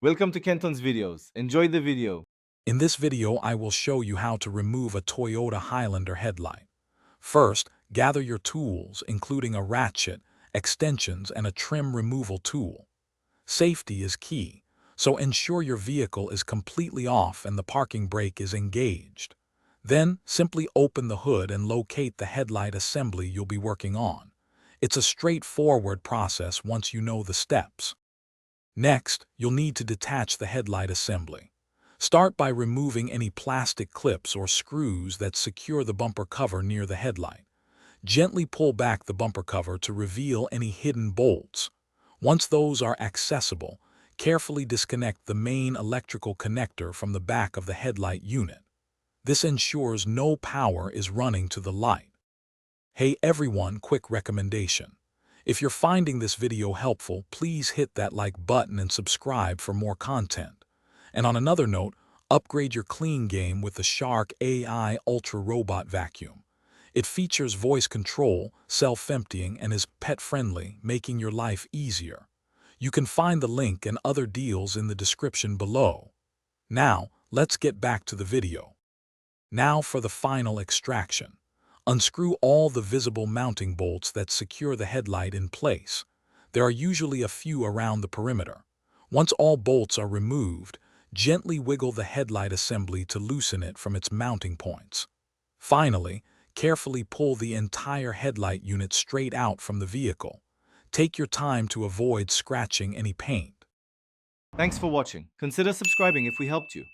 Welcome to Kenton's videos. Enjoy the video. In this video, I will show you how to remove a Toyota Highlander headlight. First, gather your tools, including a ratchet, extensions, and a trim removal tool. Safety is key, so ensure your vehicle is completely off and the parking brake is engaged. Then, simply open the hood and locate the headlight assembly you'll be working on. It's a straightforward process once you know the steps. Next, you'll need to detach the headlight assembly. Start by removing any plastic clips or screws that secure the bumper cover near the headlight. Gently pull back the bumper cover to reveal any hidden bolts. Once those are accessible, carefully disconnect the main electrical connector from the back of the headlight unit. This ensures no power is running to the light. Hey everyone, quick recommendation. If you're finding this video helpful, please hit that like button and subscribe for more content. And on another note, upgrade your clean game with the Shark AI Ultra Robot Vacuum. It features voice control, self-emptying, and is pet-friendly, making your life easier. You can find the link and other deals in the description below. Now, let's get back to the video. Now for the final extraction. Unscrew all the visible mounting bolts that secure the headlight in place. There are usually a few around the perimeter. Once all bolts are removed, gently wiggle the headlight assembly to loosen it from its mounting points. Finally, carefully pull the entire headlight unit straight out from the vehicle. Take your time to avoid scratching any paint. Thanks for watching. Consider subscribing if we helped you.